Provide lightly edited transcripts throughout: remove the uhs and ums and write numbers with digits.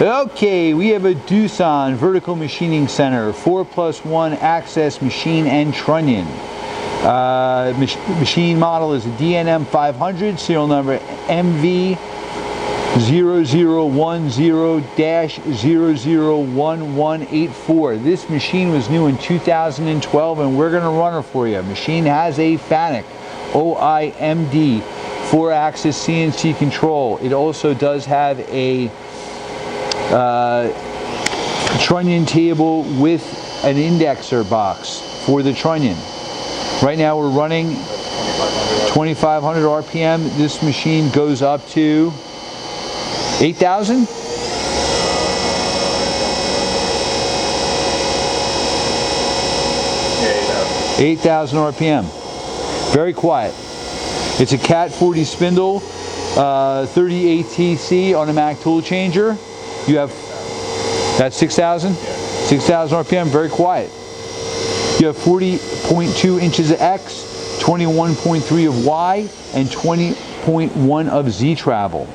Okay, we have a Doosan Vertical Machining Center 4+1 access machine and trunnion. Machine model is a DNM 500, serial number MV0010-001184. This machine was new in 2012 and we're going to run her for you. Machine has a FANUC OIMD 4-axis CNC control. It also does have a trunnion table with an indexer box for the trunnion. Right now we're running 2500 RPM. This machine goes up to 8,000? 8,000 RPM. Very quiet. It's a Cat 40 spindle, 30 ATC automatic tool changer. You have, that's 6,000? 6,000 RPM, very quiet. You have 40.2 inches of X, 21.3 of Y, and 20.1 of Z travel.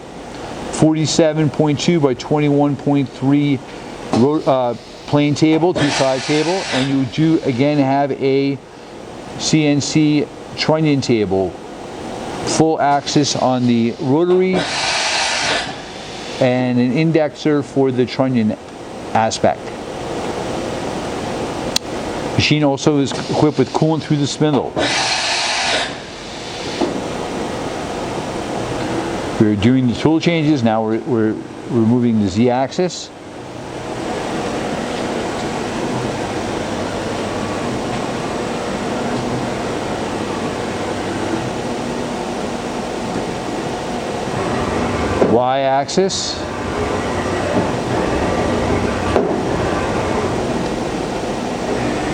47.2 by 21.3 plane table, two-side table, and you do again have a CNC trunnion table, full axis on the rotary, and an indexer for the trunnion aspect. Machine also is equipped with coolant through the spindle. We're doing the tool changes. Now we're removing the Z-axis. Y-axis.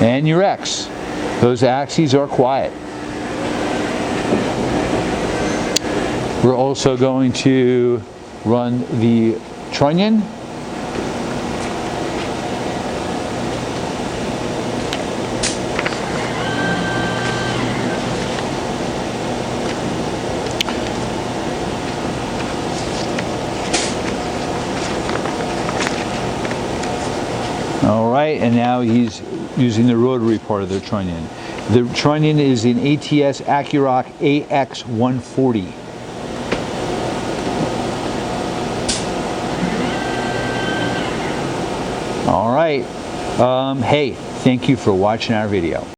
And your X. Those axes are quiet. We're also going to run the trunnion. All right, and now he's using the rotary part of the trunnion. The trunnion is in ATS ACCU-ROCK AX140. All right. Hey, thank you for watching our video.